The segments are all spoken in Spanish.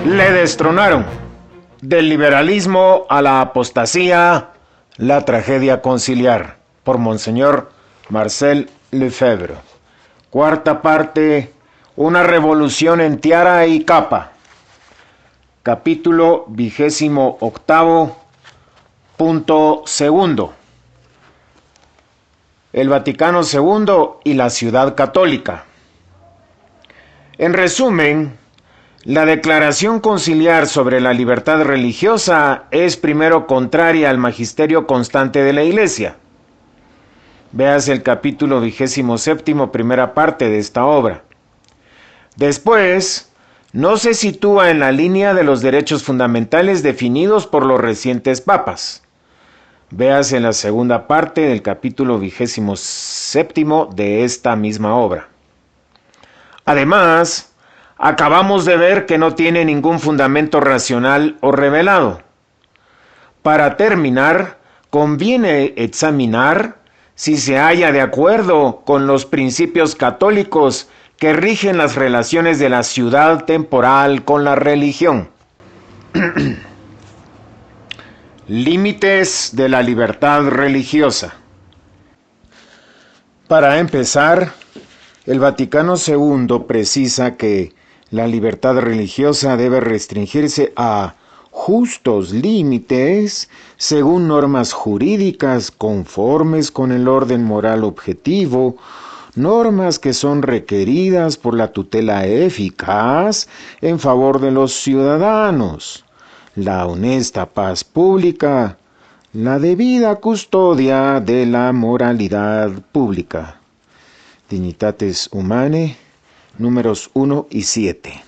Le destronaron. Del liberalismo a la apostasía, la tragedia conciliar. Por Monseñor Marcel Lefebvre. Cuarta parte, una revolución en tiara y capa. Capítulo 28, punto segundo. El Vaticano II y la Ciudad Católica. En resumen, la declaración conciliar sobre la libertad religiosa es primero contraria al magisterio constante de la Iglesia. Veas el capítulo 27, primera parte de esta obra. Después, no se sitúa en la línea de los derechos fundamentales definidos por los recientes papas. Veas en la segunda parte del capítulo 27 de esta misma obra. Además, acabamos de ver que no tiene ningún fundamento racional o revelado. Para terminar, conviene examinar si se halla de acuerdo con los principios católicos que rigen las relaciones de la ciudad temporal con la religión. Límites de la libertad religiosa. Para empezar, el Vaticano II precisa que la libertad religiosa debe restringirse a justos límites según normas jurídicas conformes con el orden moral objetivo, normas que son requeridas por la tutela eficaz en favor de los ciudadanos, la honesta paz pública, la debida custodia de la moralidad pública. Dignitates Humanae, números 1 y 7.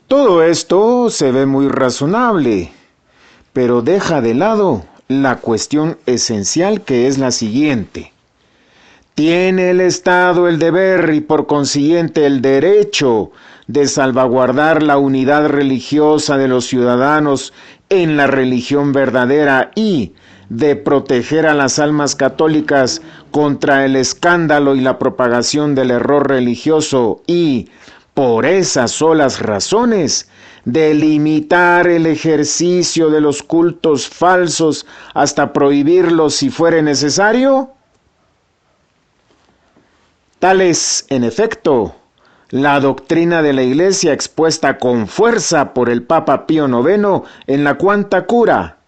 Todo esto se ve muy razonable, pero deja de lado la cuestión esencial, que es la siguiente. ¿Tiene el Estado el deber y por consiguiente el derecho de salvaguardar la unidad religiosa de los ciudadanos en la religión verdadera y de proteger a las almas católicas contra el escándalo y la propagación del error religioso y, por esas solas razones, de limitar el ejercicio de los cultos falsos hasta prohibirlos si fuere necesario? Tal es, en efecto, la doctrina de la Iglesia expuesta con fuerza por el Papa Pío IX en la Quanta Cura,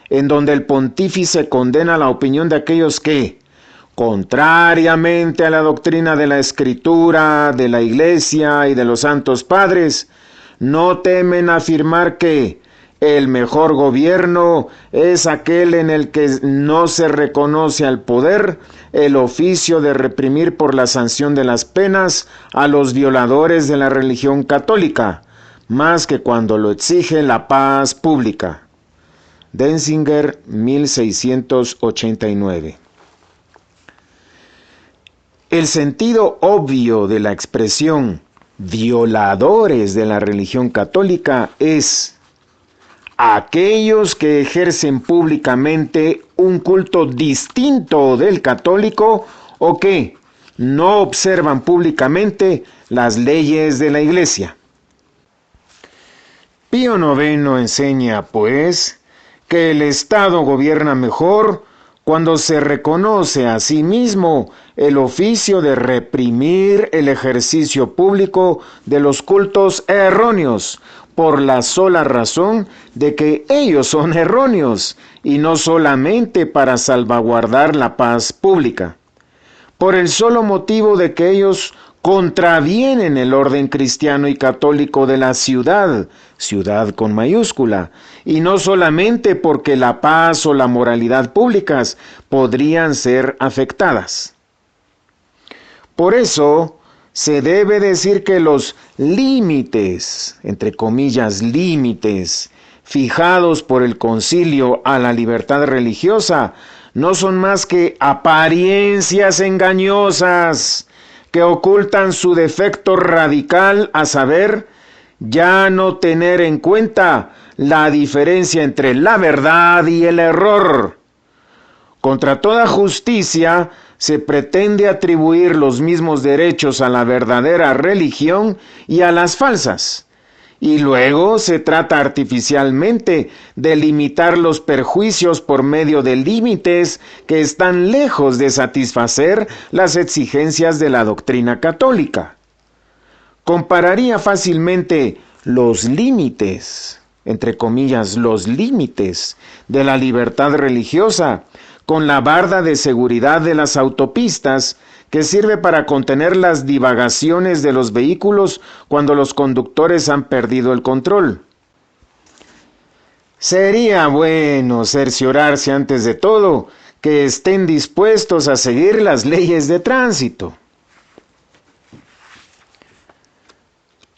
en donde el pontífice condena la opinión de aquellos que, contrariamente a la doctrina de la Escritura, de la Iglesia y de los santos padres, no temen afirmar que el mejor gobierno es aquel en el que no se reconoce al poder el oficio de reprimir por la sanción de las penas a los violadores de la religión católica, más que cuando lo exige la paz pública. Denzinger, 1689. El sentido obvio de la expresión violadores de la religión católica es aquellos que ejercen públicamente un culto distinto del católico o que no observan públicamente las leyes de la Iglesia. Pío IX enseña, pues, que el Estado gobierna mejor cuando se reconoce a sí mismo el oficio de reprimir el ejercicio público de los cultos erróneos, por la sola razón de que ellos son erróneos, y no solamente para salvaguardar la paz pública, por el solo motivo de que ellos contravienen el orden cristiano y católico de la ciudad con mayúscula, y no solamente porque la paz o la moralidad públicas podrían ser afectadas. Por eso, se debe decir que los límites, entre comillas límites, fijados por el concilio a la libertad religiosa, no son más que apariencias engañosas que ocultan su defecto radical, a saber, ya no tener en cuenta la diferencia entre la verdad y el error. Contra toda justicia se pretende atribuir los mismos derechos a la verdadera religión y a las falsas, y luego se trata artificialmente de limitar los perjuicios por medio de límites que están lejos de satisfacer las exigencias de la doctrina católica. Compararía fácilmente los límites, entre comillas, los límites de la libertad religiosa con la barda de seguridad de las autopistas que sirve para contener las divagaciones de los vehículos cuando los conductores han perdido el control. Sería bueno cerciorarse antes de todo que estén dispuestos a seguir las leyes de tránsito.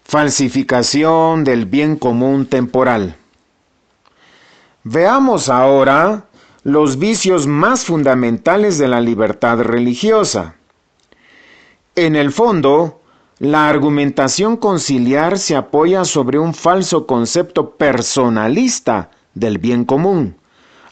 Falsificación del bien común temporal. Veamos ahora los vicios más fundamentales de la libertad religiosa. En el fondo, la argumentación conciliar se apoya sobre un falso concepto personalista del bien común,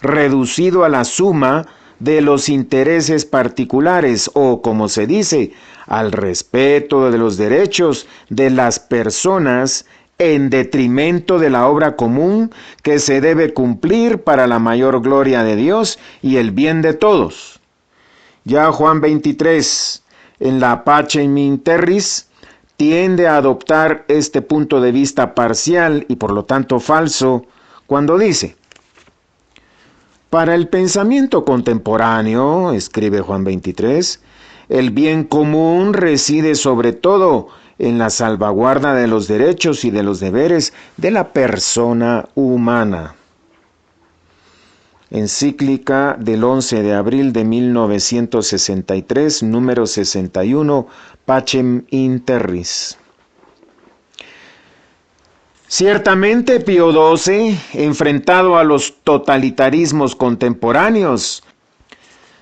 reducido a la suma de los intereses particulares o, como se dice, al respeto de los derechos de las personas en detrimento de la obra común que se debe cumplir para la mayor gloria de Dios y el bien de todos. Ya Juan 23, en la Pacem in Terris, tiende a adoptar este punto de vista parcial y por lo tanto falso cuando dice: para el pensamiento contemporáneo, escribe Juan 23, el bien común reside sobre todo en la salvaguarda de los derechos y de los deberes de la persona humana. Encíclica del 11 de abril de 1963, número 61, Pacem in Terris. Ciertamente Pío XII, enfrentado a los totalitarismos contemporáneos,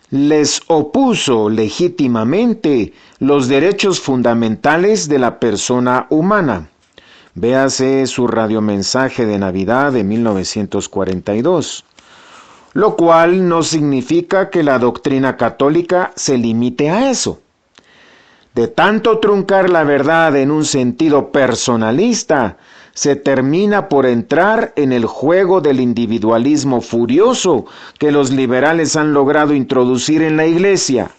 les opuso legítimamente los derechos fundamentales de la persona humana. Véase su radiomensaje de Navidad de 1942, lo cual no significa que la doctrina católica se limite a eso. De tanto truncar la verdad en un sentido personalista, se termina por entrar en el juego del individualismo furioso que los liberales han logrado introducir en la Iglesia.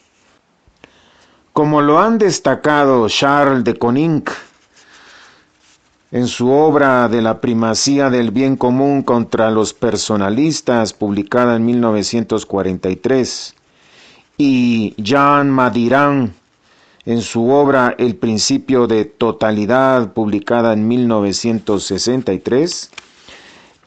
Como lo han destacado Charles de Coninck en su obra de la primacía del bien común contra los personalistas, publicada en 1943, y Jean Madiran en su obra El principio de totalidad, publicada en 1963,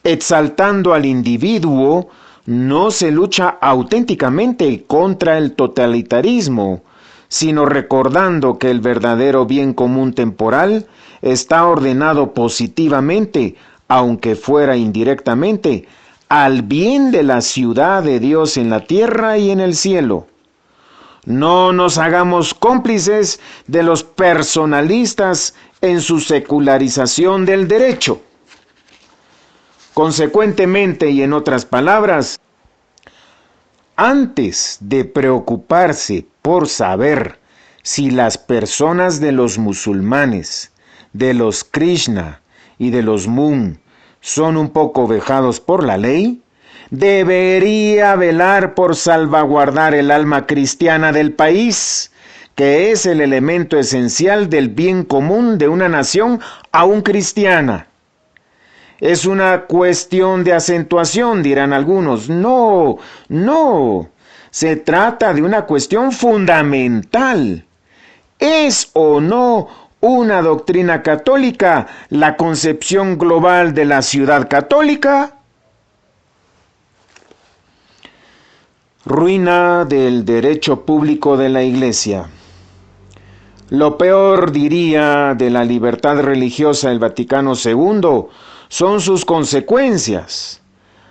exaltando al individuo, no se lucha auténticamente contra el totalitarismo, sino recordando que el verdadero bien común temporal está ordenado positivamente, aunque fuera indirectamente, al bien de la ciudad de Dios en la tierra y en el cielo. No nos hagamos cómplices de los personalistas en su secularización del derecho. Consecuentemente, y en otras palabras, antes de preocuparse por saber si las personas de los musulmanes, de los Krishna y de los Mun son un poco vejados por la ley, debería velar por salvaguardar el alma cristiana del país, que es el elemento esencial del bien común de una nación aún cristiana. Es una cuestión de acentuación, dirán algunos. No, se trata de una cuestión fundamental. ¿Es o no una doctrina católica la concepción global de la ciudad católica? Ruina del derecho público de la Iglesia. Lo peor, diría, de la libertad religiosa del Vaticano II son sus consecuencias.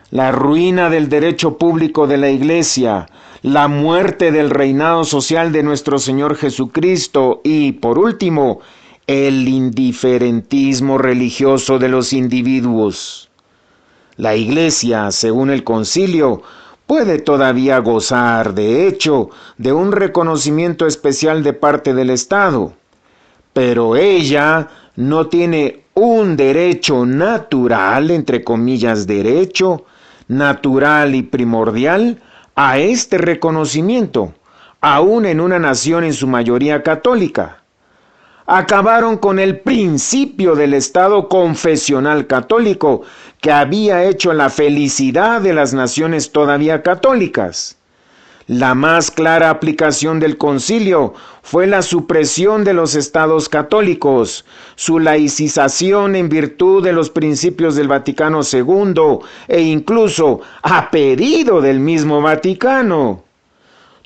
La ruina del derecho público de la Iglesia, la muerte del reinado social de nuestro Señor Jesucristo y, por último, el indiferentismo religioso de los individuos. La Iglesia, según el concilio, puede todavía gozar, de hecho, de un reconocimiento especial de parte del Estado, pero ella no tiene un derecho natural, entre comillas, derecho natural y primordial a este reconocimiento, aún en una nación en su mayoría católica. Acabaron con el principio del Estado confesional católico que había hecho la felicidad de las naciones todavía católicas. La más clara aplicación del concilio fue la supresión de los estados católicos, su laicización en virtud de los principios del Vaticano II e incluso a pedido del mismo Vaticano.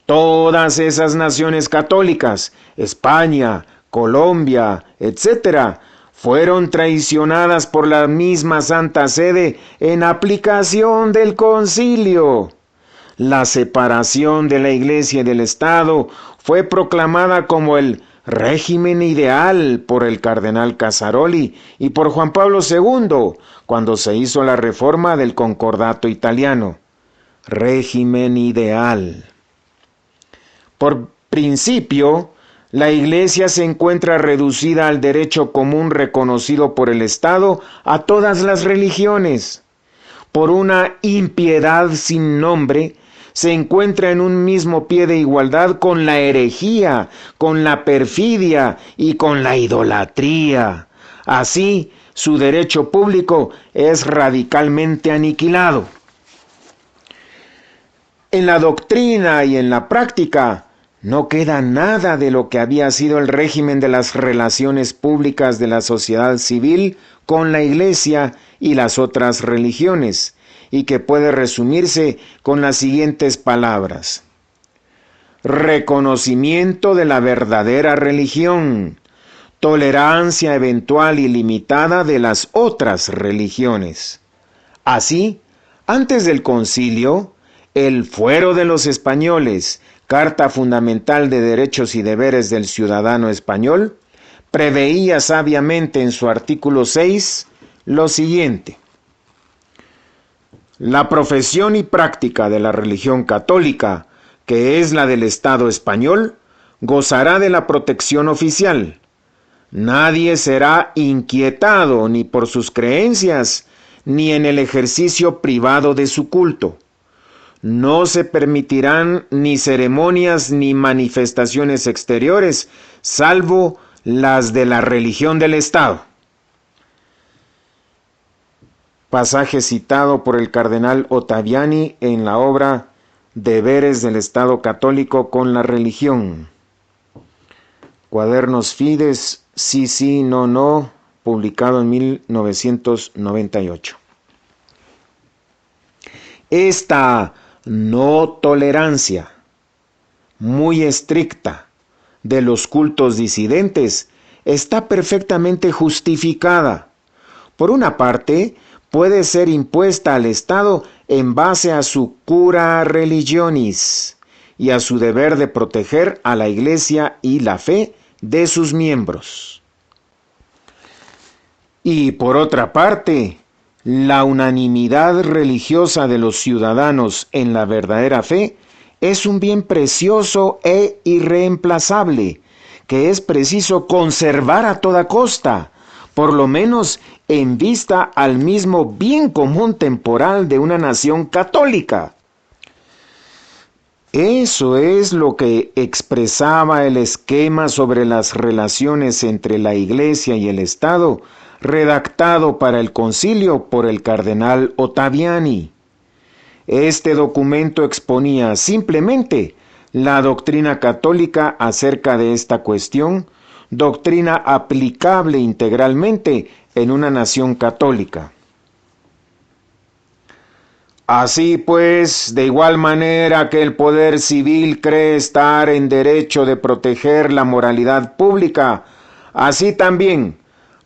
Todas esas naciones católicas, España, Colombia, etc., fueron traicionadas por la misma Santa Sede en aplicación del concilio. La separación de la Iglesia y del Estado fue proclamada como el régimen ideal por el cardenal Casaroli y por Juan Pablo II cuando se hizo la reforma del Concordato italiano. Régimen ideal. Por principio, la Iglesia se encuentra reducida al derecho común reconocido por el Estado a todas las religiones. Por una impiedad sin nombre, se encuentra en un mismo pie de igualdad con la herejía, con la perfidia y con la idolatría. Así, su derecho público es radicalmente aniquilado. En la doctrina y en la práctica, no queda nada de lo que había sido el régimen de las relaciones públicas de la sociedad civil con la Iglesia y las otras religiones, y que puede resumirse con las siguientes palabras: reconocimiento de la verdadera religión, tolerancia eventual y limitada de las otras religiones. Así, antes del concilio, el Fuero de los Españoles, Carta Fundamental de Derechos y Deberes del Ciudadano Español, preveía sabiamente en su artículo 6 lo siguiente: la profesión y práctica de la religión católica, que es la del Estado español, gozará de la protección oficial. Nadie será inquietado ni por sus creencias, ni en el ejercicio privado de su culto. No se permitirán ni ceremonias ni manifestaciones exteriores, salvo las de la religión del Estado. Pasaje citado por el cardenal Ottaviani en la obra Deberes del Estado Católico con la Religión. Cuadernos Fides, sí, sí, no, no, publicado en 1998. Esta no tolerancia muy estricta de los cultos disidentes está perfectamente justificada. Por una parte, puede ser impuesta al Estado en base a su cura religionis y a su deber de proteger a la Iglesia y la fe de sus miembros. Y por otra parte, la unanimidad religiosa de los ciudadanos en la verdadera fe es un bien precioso e irreemplazable, que es preciso conservar a toda costa, por lo menos en vista al mismo bien común temporal de una nación católica. Eso es lo que expresaba el esquema sobre las relaciones entre la Iglesia y el Estado, redactado para el concilio por el cardenal Ottaviani. Este documento exponía simplemente la doctrina católica acerca de esta cuestión, doctrina aplicable integralmente en una nación católica. Así pues, de igual manera que el poder civil cree estar en derecho de proteger la moralidad pública, así también,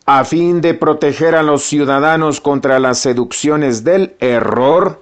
a fin de proteger a los ciudadanos contra las seducciones del error,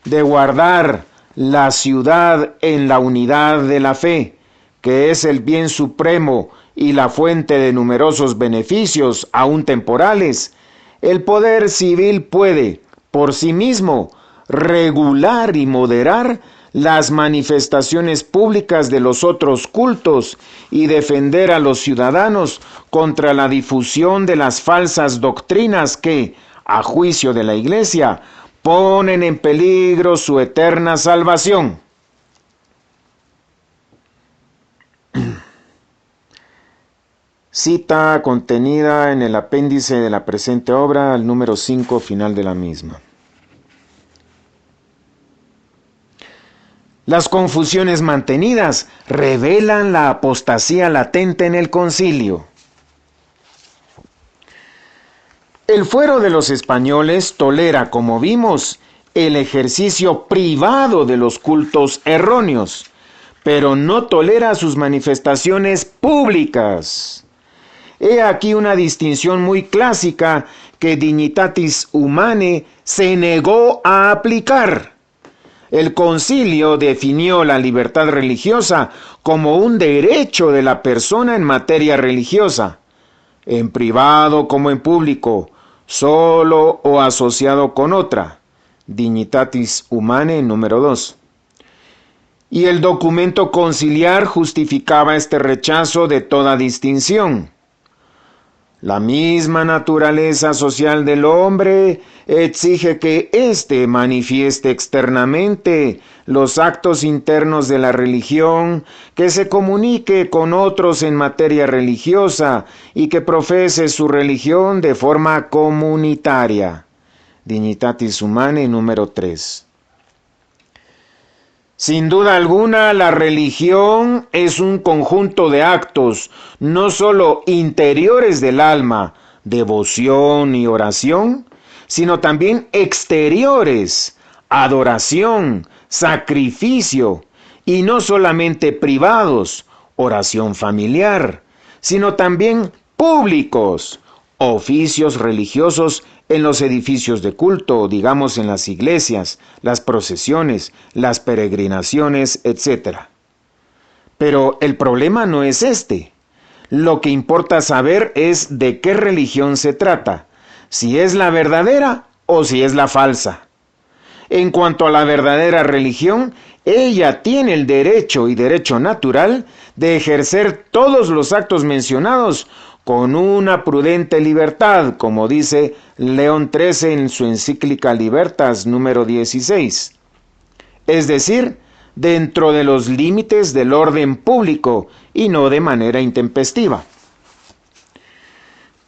de guardar la ciudad en la unidad de la fe, que es el bien supremo y la fuente de numerosos beneficios, aún temporales, el poder civil puede, por sí mismo, regular y moderar las manifestaciones públicas de los otros cultos y defender a los ciudadanos contra la difusión de las falsas doctrinas que, a juicio de la Iglesia, ponen en peligro su eterna salvación. Cita contenida en el apéndice de la presente obra, al número 5, final de la misma. Las confusiones mantenidas revelan la apostasía latente en el concilio. El fuero de los españoles tolera, como vimos, el ejercicio privado de los cultos erróneos, pero no tolera sus manifestaciones públicas. He aquí una distinción muy clásica que Dignitatis Humanae se negó a aplicar. El concilio definió la libertad religiosa como un derecho de la persona en materia religiosa, en privado como en público, solo o asociado con otra. Dignitatis Humanae número 2. Y el documento conciliar justificaba este rechazo de toda distinción. La misma naturaleza social del hombre exige que éste manifieste externamente los actos internos de la religión, que se comunique con otros en materia religiosa y que profese su religión de forma comunitaria. Dignitatis Humanae número 3. Sin duda alguna, la religión es un conjunto de actos, no solo interiores del alma, devoción y oración, sino también exteriores, adoración, sacrificio, y no solamente privados, oración familiar, sino también públicos, oficios religiosos en los edificios de culto, digamos en las iglesias, las procesiones, las peregrinaciones, etc. Pero el problema no es este. Lo que importa saber es de qué religión se trata, si es la verdadera o si es la falsa. En cuanto a la verdadera religión, ella tiene el derecho y derecho natural de ejercer todos los actos mencionados con una prudente libertad, como dice León XIII en su encíclica Libertas número 16. Es decir, dentro de los límites del orden público y no de manera intempestiva.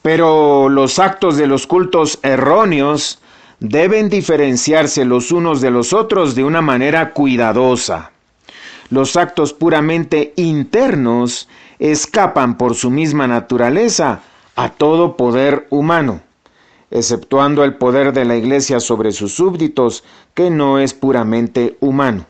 Pero los actos de los cultos erróneos deben diferenciarse los unos de los otros de una manera cuidadosa. Los actos puramente internos escapan por su misma naturaleza a todo poder humano, exceptuando el poder de la Iglesia sobre sus súbditos, que no es puramente humano.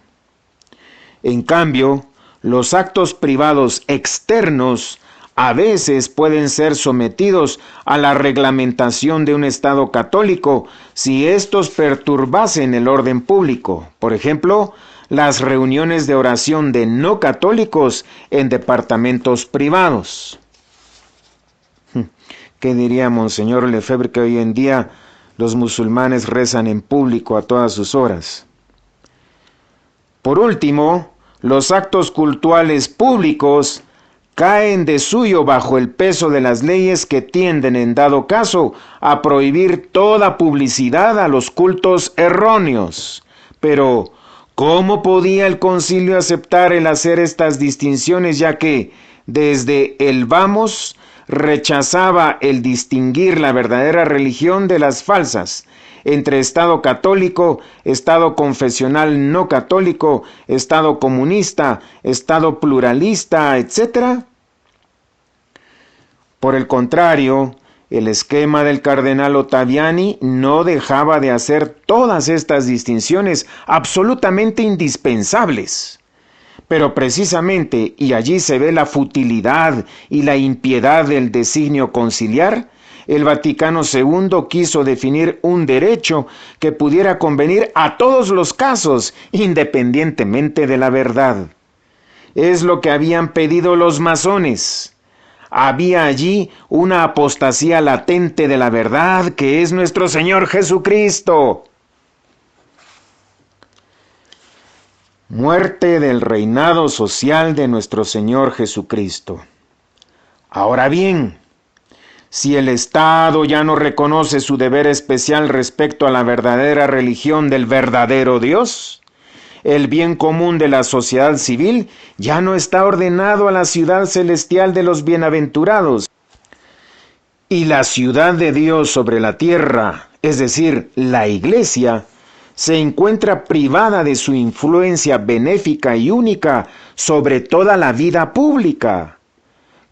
En cambio, los actos privados externos a veces pueden ser sometidos a la reglamentación de un Estado católico si estos perturbasen el orden público. Por ejemplo, las reuniones de oración de no católicos en departamentos privados. ¿Qué diría Monseñor Lefebvre que hoy en día los musulmanes rezan en público a todas sus horas? Por último, los actos cultuales públicos caen de suyo bajo el peso de las leyes que tienden en dado caso a prohibir toda publicidad a los cultos erróneos. Pero ¿cómo podía el concilio aceptar el hacer estas distinciones, ya que desde el vamos rechazaba el distinguir la verdadera religión de las falsas, entre Estado católico, Estado confesional no católico, Estado comunista, Estado pluralista, etc.? Por el contrario, el esquema del cardenal Ottaviani no dejaba de hacer todas estas distinciones absolutamente indispensables. Pero precisamente, y allí se ve la futilidad y la impiedad del designio conciliar, el Vaticano II quiso definir un derecho que pudiera convenir a todos los casos, independientemente de la verdad. Es lo que habían pedido los masones. Había allí una apostasía latente de la verdad, que es nuestro Señor Jesucristo. Muerte del reinado social de nuestro Señor Jesucristo. Ahora bien, si el Estado ya no reconoce su deber especial respecto a la verdadera religión del verdadero Dios, el bien común de la sociedad civil ya no está ordenado a la ciudad celestial de los bienaventurados, y la ciudad de Dios sobre la tierra, es decir, la Iglesia, se encuentra privada de su influencia benéfica y única sobre toda la vida pública.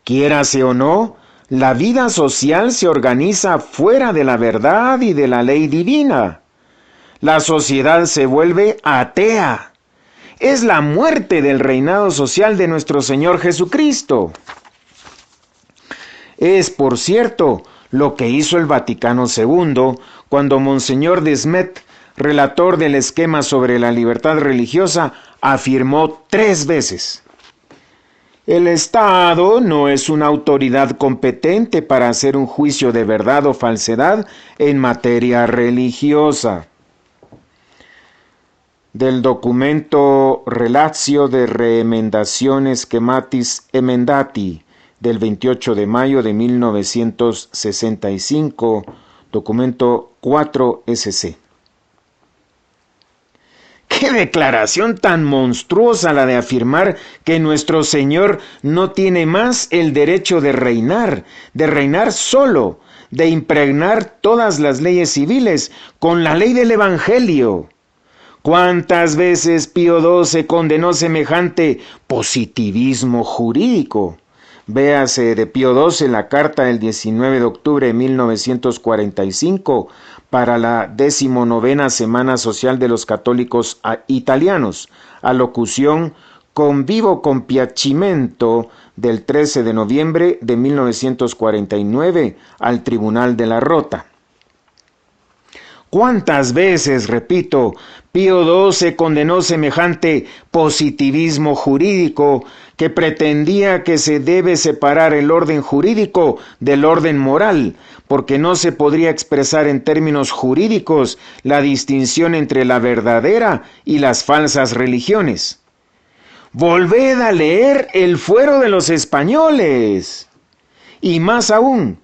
Quiérase o no, la vida social se organiza fuera de la verdad y de la ley divina. La sociedad se vuelve atea. Es la muerte del reinado social de nuestro Señor Jesucristo. Es, por cierto, lo que hizo el Vaticano II cuando Monseñor Desmet, relator del esquema sobre la libertad religiosa, afirmó 3 veces: el Estado no es una autoridad competente para hacer un juicio de verdad o falsedad en materia religiosa. Del documento Relatio de Reemendationes Schematis Emendati del 28 de mayo de 1965, documento 4SC. ¡Qué declaración tan monstruosa la de afirmar que nuestro Señor no tiene más el derecho de reinar solo, de impregnar todas las leyes civiles con la ley del Evangelio! ¿Cuántas veces Pío XII condenó semejante positivismo jurídico? Véase de Pío XII la carta del 19 de octubre de 1945 para la 19ª Semana Social de los Católicos Italianos, alocución con vivo compiacimento del 13 de noviembre de 1949 al Tribunal de la Rota. ¿Cuántas veces, repito, Pío XII condenó semejante positivismo jurídico que pretendía que se debe separar el orden jurídico del orden moral, porque no se podría expresar en términos jurídicos la distinción entre la verdadera y las falsas religiones? Volved a leer El fuero de los españoles. Y más aún,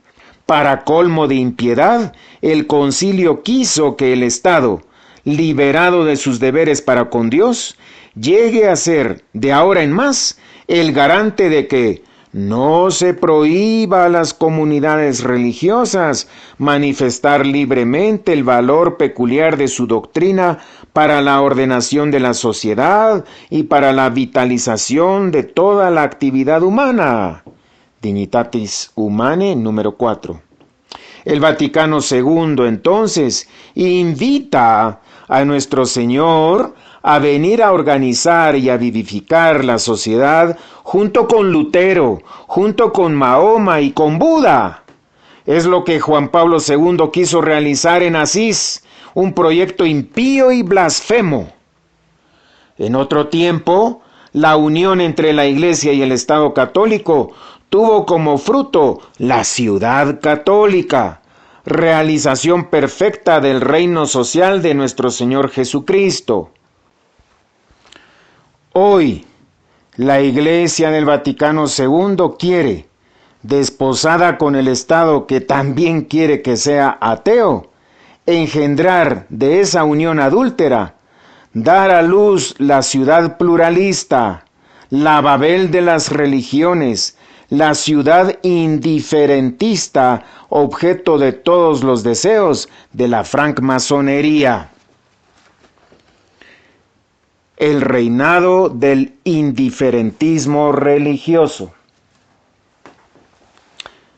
para colmo de impiedad, el concilio quiso que el Estado, liberado de sus deberes para con Dios, llegue a ser, de ahora en más, el garante de que no se prohíba a las comunidades religiosas manifestar libremente el valor peculiar de su doctrina para la ordenación de la sociedad y para la vitalización de toda la actividad humana. Dignitatis Humanae, número 4. El Vaticano II, entonces, invita a nuestro Señor a venir a organizar y a vivificar la sociedad junto con Lutero, junto con Mahoma y con Buda. Es lo que Juan Pablo II quiso realizar en Asís, un proyecto impío y blasfemo. En otro tiempo, la unión entre la Iglesia y el Estado católico tuvo como fruto la ciudad católica, realización perfecta del reino social de nuestro Señor Jesucristo. Hoy, la Iglesia del Vaticano II quiere, desposada con el Estado que también quiere que sea ateo, engendrar de esa unión adúltera, dar a luz la ciudad pluralista, la Babel de las religiones, la ciudad indiferentista, objeto de todos los deseos de la francmasonería. El reinado del indiferentismo religioso.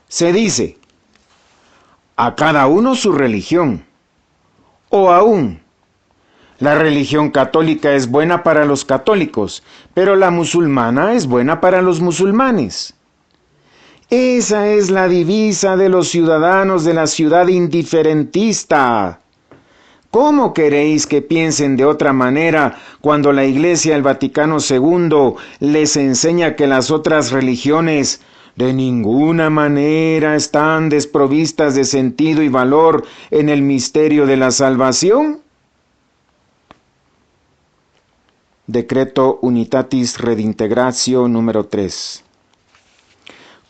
Se dice, a cada uno su religión, o aún, la religión católica es buena para los católicos, pero la musulmana es buena para los musulmanes. Esa es la divisa de los ciudadanos de la ciudad indiferentista. ¿Cómo queréis que piensen de otra manera cuando la Iglesia del Vaticano II les enseña que las otras religiones de ninguna manera están desprovistas de sentido y valor en el misterio de la salvación? Decreto Unitatis Redintegratio número 3.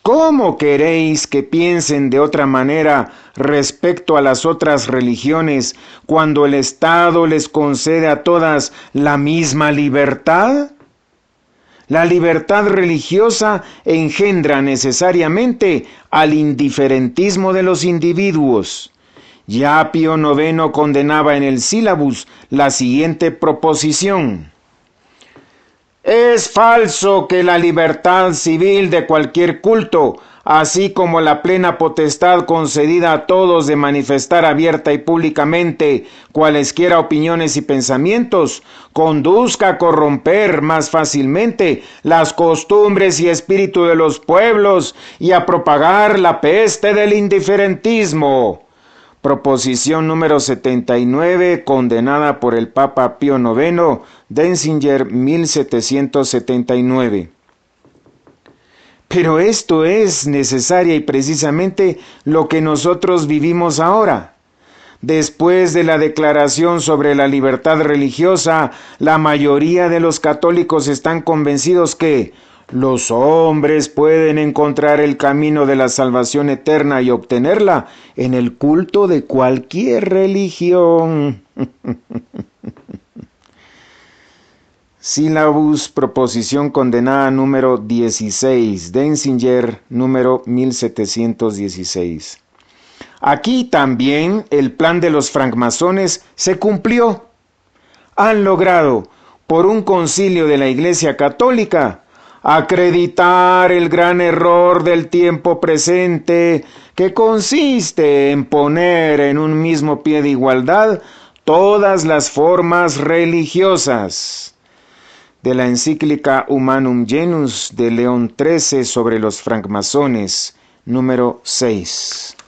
¿Cómo queréis que piensen de otra manera respecto a las otras religiones cuando el Estado les concede a todas la misma libertad? La libertad religiosa engendra necesariamente al indiferentismo de los individuos. Ya Pío IX condenaba en el Sílabus la siguiente proposición: es falso que la libertad civil de cualquier culto, así como la plena potestad concedida a todos de manifestar abierta y públicamente cualesquiera opiniones y pensamientos, conduzca a corromper más fácilmente las costumbres y espíritu de los pueblos y a propagar la peste del indiferentismo. Proposición número 79, condenada por el Papa Pío IX, Denzinger, 1779. Pero esto es necesaria y precisamente lo que nosotros vivimos ahora. Después de la declaración sobre la libertad religiosa, la mayoría de los católicos están convencidos que los hombres pueden encontrar el camino de la salvación eterna y obtenerla en el culto de cualquier religión. Sílabus, proposición condenada número 16, Denzinger, número 1716. Aquí también el plan de los francmasones se cumplió. Han logrado, por un concilio de la Iglesia Católica, acreditar el gran error del tiempo presente, que consiste en poner en un mismo pie de igualdad todas las formas religiosas. De la encíclica Humanum Genus de León XIII sobre los francmasones, número 6.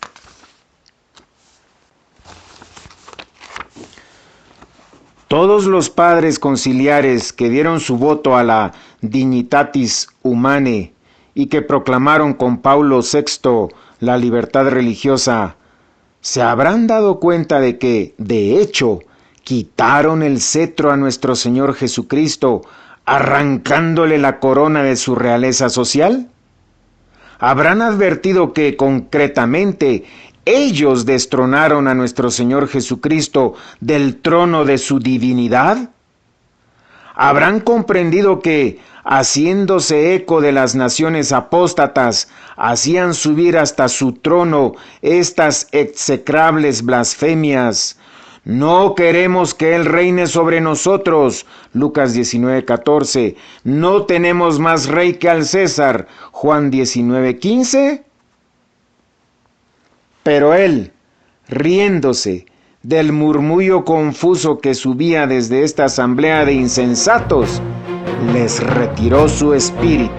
Todos los padres conciliares que dieron su voto a la Dignitatis Humanae y que proclamaron con Paulo VI la libertad religiosa, se habrán dado cuenta de que, de hecho, quitaron el cetro a nuestro Señor Jesucristo, arrancándole la corona de su realeza social. ¿Habrán advertido que, concretamente, ellos destronaron a nuestro Señor Jesucristo del trono de su divinidad? ¿Habrán comprendido que, haciéndose eco de las naciones apóstatas, hacían subir hasta su trono estas execrables blasfemias? No queremos que Él reine sobre nosotros, Lucas 19:14. No tenemos más rey que al César, Juan 19:15. Pero Él, riéndose del murmullo confuso que subía desde esta asamblea de insensatos, les retiró su espíritu.